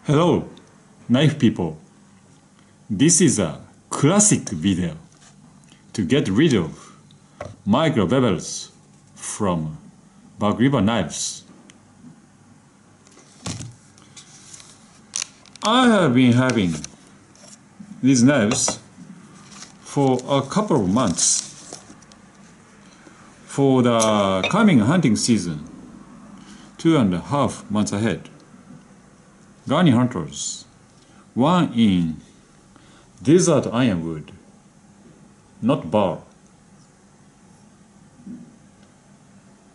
Hello, knife people. This is a classic video to get rid of microbevels from Microbevel knives. I have been having these knives for a couple of months. For the coming hunting season, 2.5 months ahead. Gunny hunters, one in desert ironwood, not bar,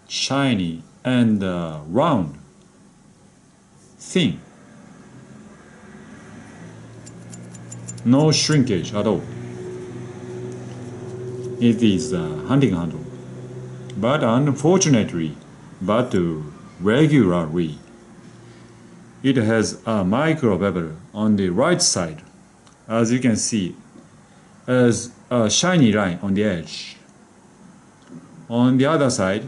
shiny and round, thin, no shrinkage at all. It is a hunting handle, but unfortunately, regularly, it has a microbevel on the right side, as you can see, as a shiny line on the edge. On the other side,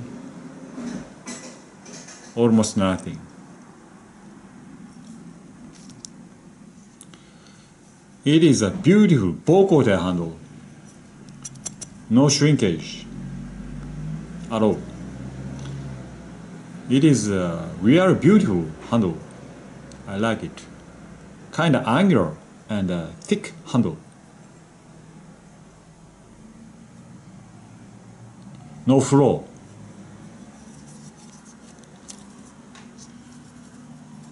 almost nothing. It is a beautiful ball-coated handle, no shrinkage at all. It is a real beautiful handle. I like it. Kinda angular and thick handle. No flaw.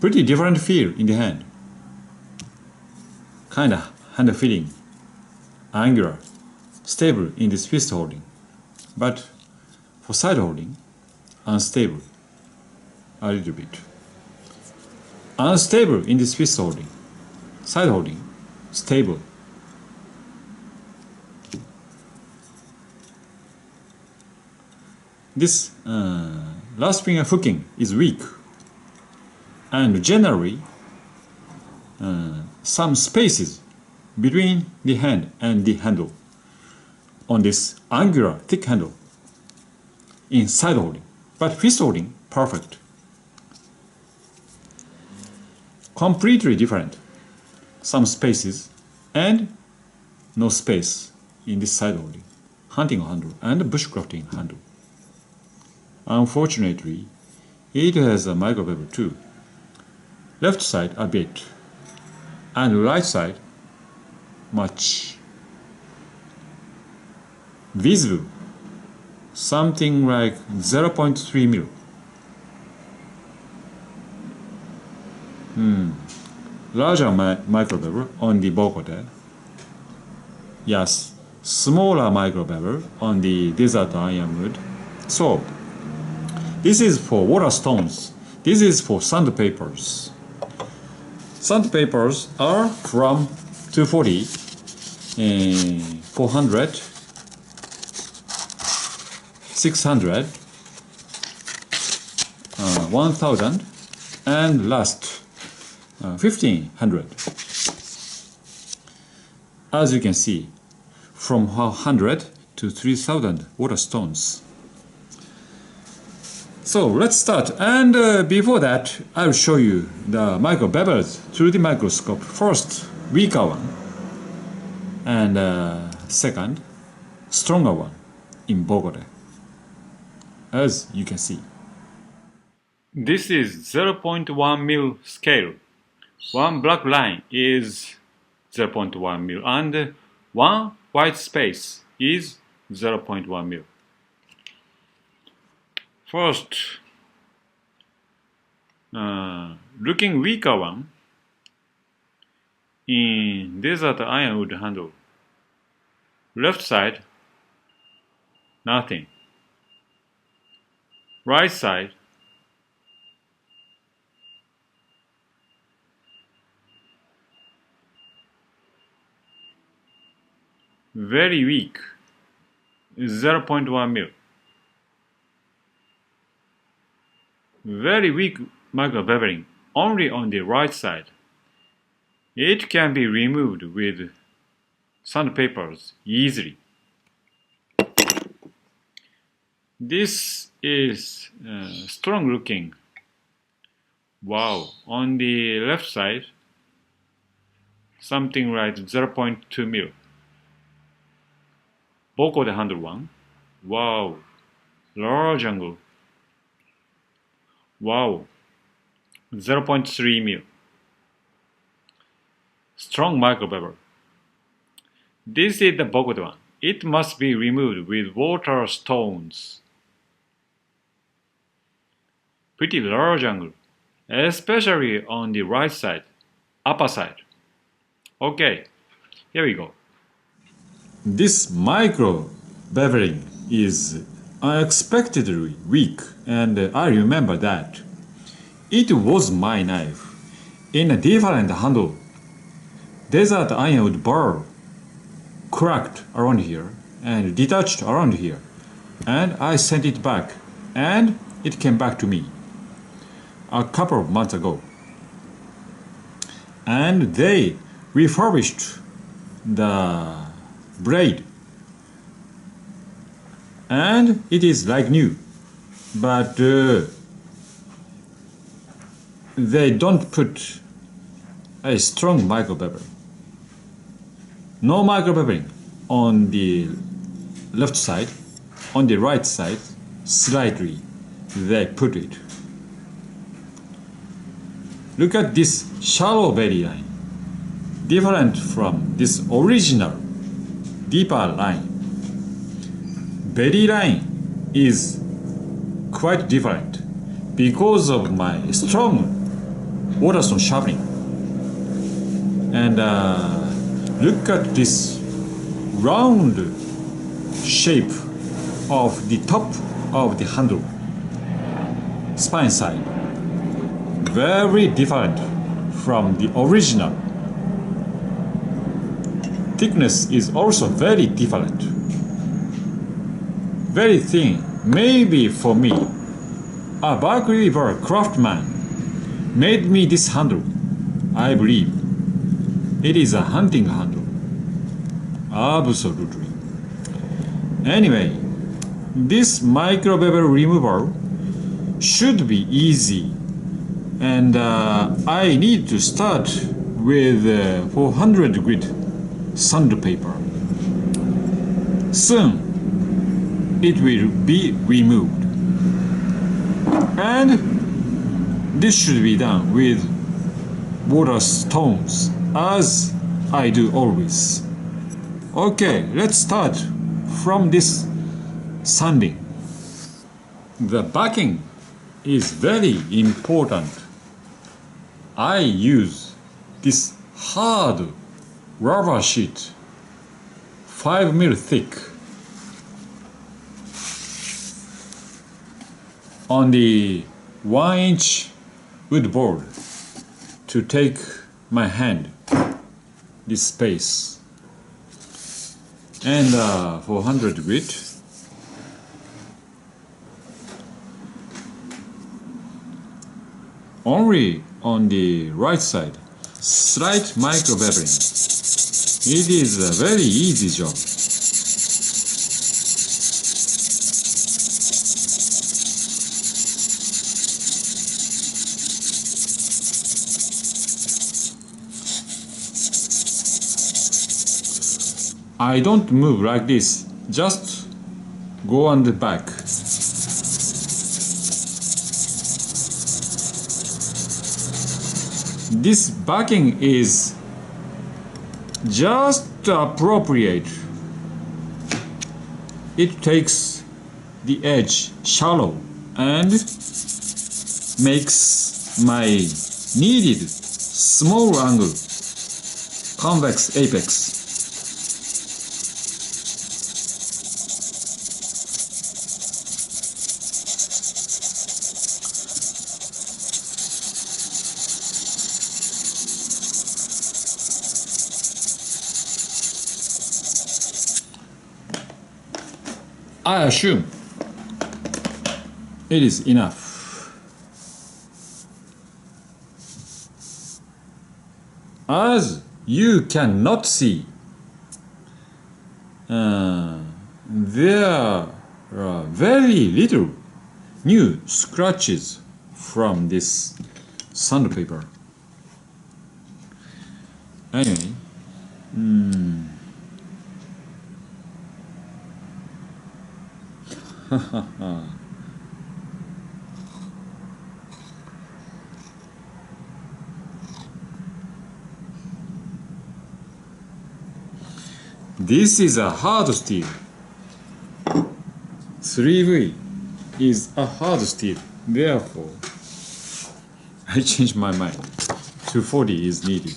Pretty different feel in the hand. Kinda hand feeling. Angular. Stable in this fist holding. But for side holding, unstable. A little bit. Unstable in this fist holding. Side holding, stable. This last finger hooking is weak, and generally some spaces between the hand and the handle on this angular thick handle in side holding, but fist holding perfect. Completely different. Some spaces and no space in this side holding, hunting handle and bushcrafting handle. Unfortunately, it has a microbevel too. Left side a bit, and right side much. Visible, something like 0.3 mil. Larger microbevel on the ball-coated. Yes, smaller microbevel on the desert ironwood. So, this is for water stones. This is for sandpapers. Sandpapers are from 240, 400, 600, 1000, and last 1500. As you can see, from 100 to 3000 water stones. So let's start, and before that I'll show you the microbevels through the microscope. First, weaker one, and second, stronger one in ball-coated, as you can see. This is 0.1 mil scale. One black line is 0.1 mil and one white space is 0.1 mil. First, looking weaker one in desert ironwood handle. Left side, nothing. Right side, very weak, 0.1 mil. Very weak microbeveling only on the right side. It can be removed with sandpapers easily. This is strong looking. Wow, on the left side something like 0.2 mil. 膀胱で handle one. Wow, large angle. Wow, 0.3 mil. Strong microbevel. This is the boggled one. It must be removed with water stones. Pretty large angle, especially on the right side, upper side. Okay, here we go. This microbeveling is unexpectedly weak, and I remember that. It was my knife in a different handle. Desert ironwood burr cracked around here and detached around here, and I sent it back, and it came back to me a couple of months ago, and they refurbished the blade, and it is like new, but they don't put a strong microbevel. No microbeveling on the left side. On the right side, slightly they put it. Look at this shallow belly line, different from this original deeper line. Belly line is quite different because of my strong waterstone sharpening. And look at this round shape of the top of the handle, spine side. Very different from the original. Thickness is also very different. Very thin. Maybe for me, a Microbevel craftsman made me this handle. I believe it is a hunting handle. Absolutely. Anyway, this microbevel removal should be easy, and I need to start with 400 grit sandpaper. Soon it will be removed, and this should be done with water stones, as I do always. Okay, let's start from this sanding. The backing is very important. I use this hard rubber sheet, 5 mil thick, on the 1-inch wood board to take my hand this space, and 400 grit. Only on the right side, slight microbeveling. It is a very easy job. I don't move like this, just go on the back. This backing is just appropriate. It takes the edge shallow and makes my needed small angle convex apex. I assume it is enough. As you cannot see, there are very little new scratches from this sandpaper. Anyway, this is a hard steel. 3V is a hard steel. Therefore, I changed my mind. 240 is needed.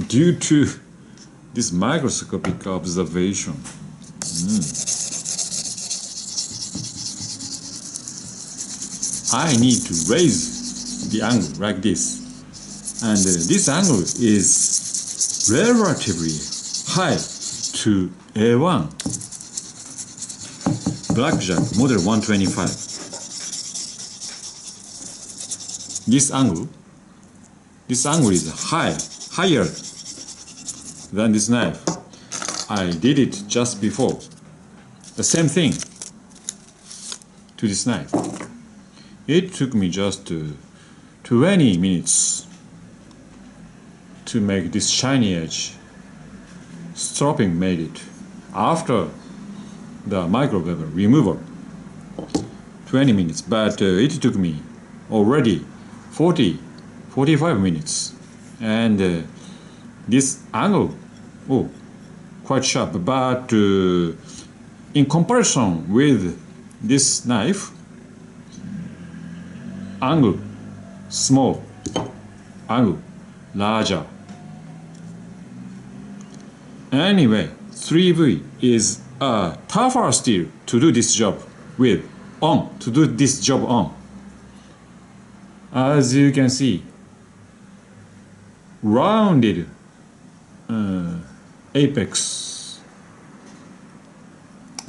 Due to this microscopic observation. I need to raise the angle like this. And this angle is relatively high to A1 Blackjack model 125. This angle is higher than this knife. I did it just before. The same thing to this knife. It took me just 20 minutes to make this shiny edge. Stropping made it after the microbevel removal. 20 minutes, but it took me already 45 minutes. And this angle, quite sharp, but in comparison with this knife, angle small, angle larger. Anyway, 3V is a tougher steel to do this job on. As you can see, rounded apex.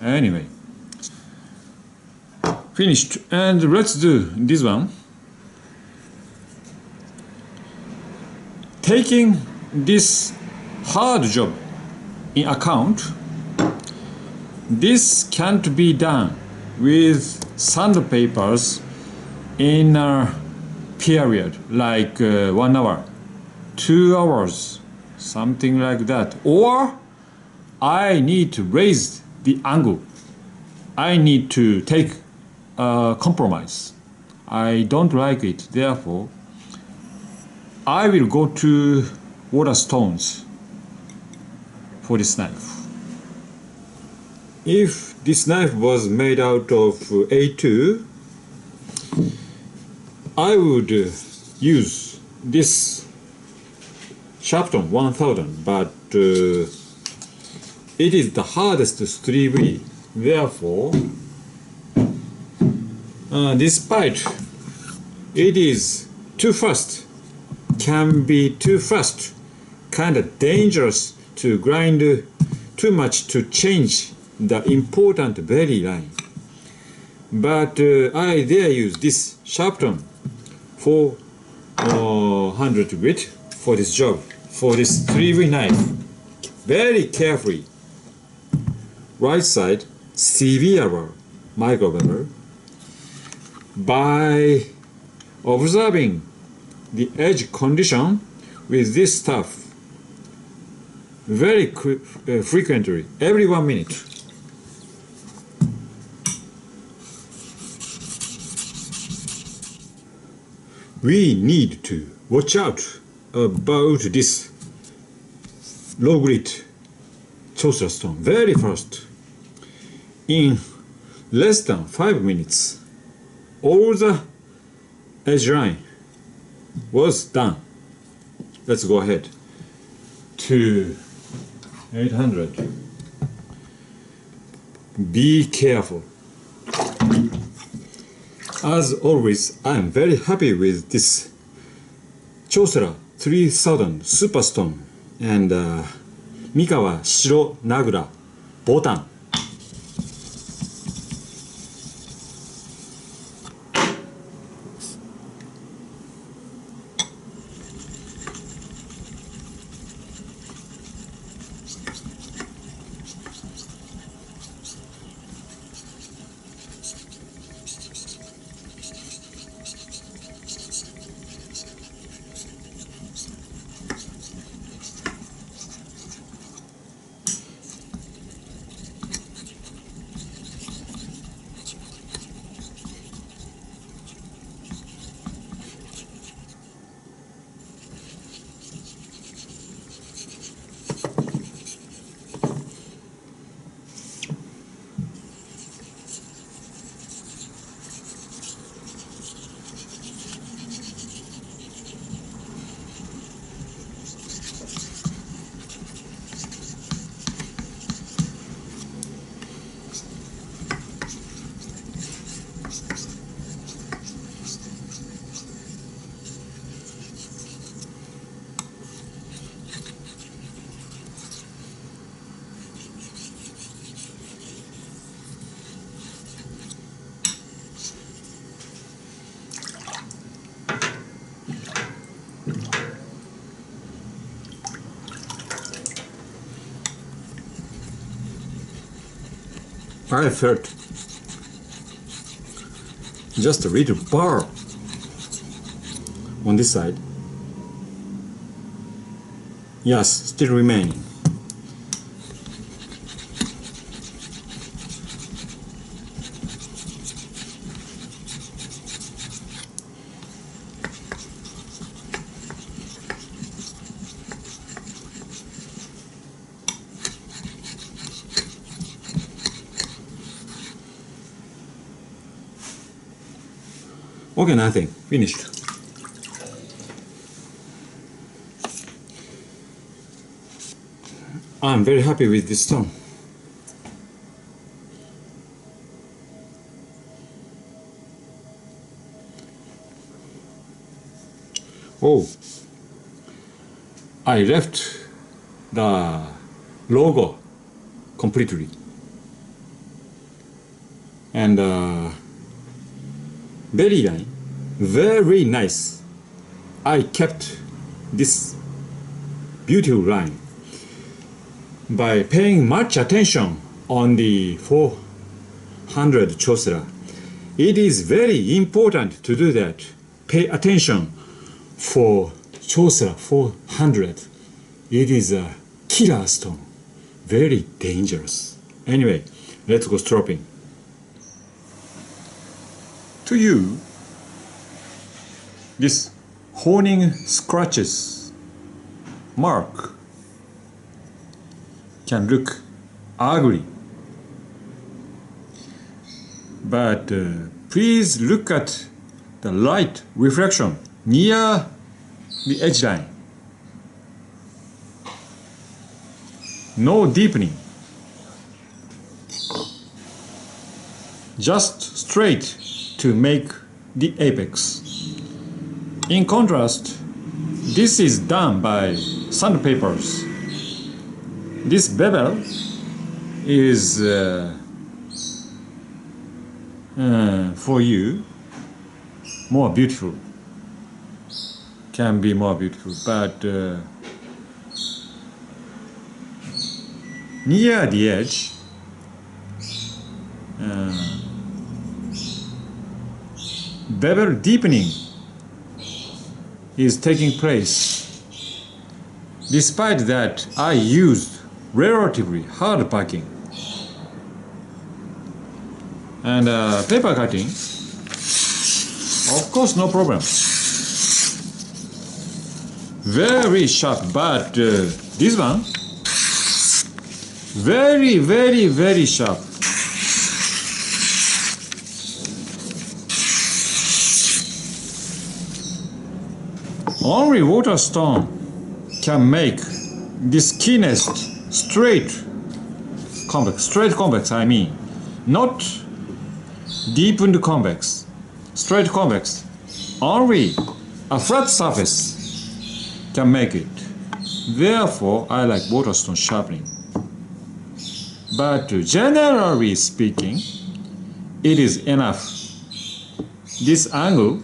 Anyway, finished, and let's do this one. Taking this hard job in account, this can't be done with sandpapers in a period like 1 hour, 2 hours, something like that. Or I need to raise the angle. I need to take a compromise. I don't like it. Therefore, I will go to water stones for this knife. If this knife was made out of A2, I would use this sharpen 1000, but it is the hardest 3V. Therefore, despite it is too fast, can be too fast, kind of dangerous to grind too much to change the important belly line. But I dare use this sharpen 400 grit for this job, for this 3V knife. Very carefully. Right side, severe microbevel. By observing the edge condition with this stuff very frequently, every 1 minute. We need to watch out about this low grit saucer stone very fast. In less than 5 minutes, all the edge line was done. Let's go ahead to 800. Be careful. As always, I am very happy with this Chosera 3000 Superstone and Mikawa Shiro Nagura Botan. I felt just a little bar on this side. Yes, still remaining. Okay, nothing. Finished. I'm very happy with this stone. Oh, I left the logo completely. And belly line, very nice. I kept this beautiful line by paying much attention on the 400 chosra. It is very important to do that. Pay attention for chosra 400. It is a killer stone, very dangerous. Anyway, let's go stropping. To you, this honing scratches mark can look ugly, but please look at the light reflection near the edge line. No deepening, just straight to make the apex. In contrast, this is done by sandpapers. This bevel is for you more beautiful, can be more beautiful, but near the edge, bevel deepening is taking place. Despite that, I used relatively hard packing and paper cutting. Of course, no problem. Very sharp, but this one very, very, very sharp. Only water stone can make this keenness straight convex, I mean, not deepened convex, straight convex. Only a flat surface can make it. Therefore, I like water stone sharpening. But generally speaking, it is enough. This angle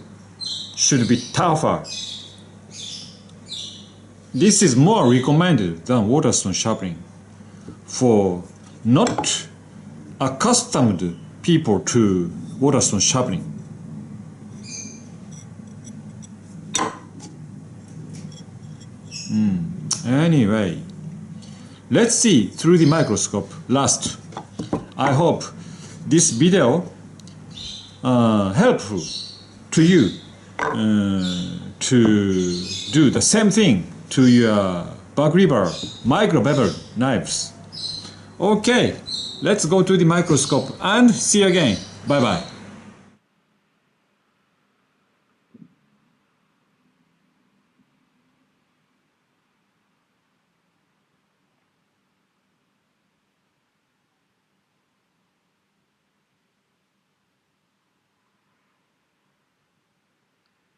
should be tougher. This is more recommended than water stone sharpening for not accustomed people to water stone sharpening. Anyway, let's see through the microscope last. I hope this video helpful to you to do the same thing to your microbevel knives. Okay, let's go to the microscope and see you again. Bye bye.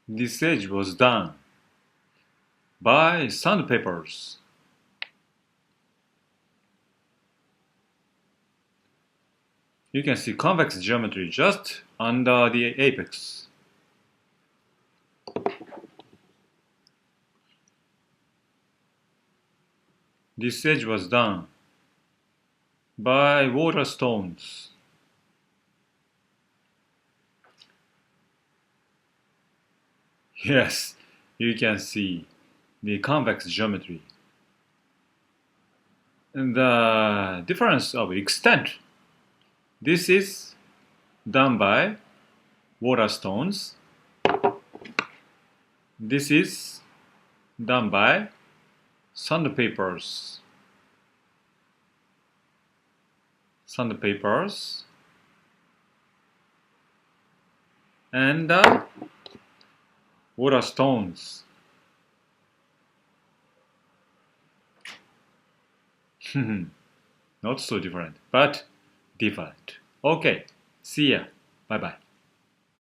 This edge was done by sandpapers. You can see convex geometry just under the apex. This edge was done by water stones. Yes, you can see the convex geometry. And the difference of extent. This is done by water stones. This is done by sandpapers. Sandpapers. And water stones. Not so different, but different. Okay, see ya. Bye bye.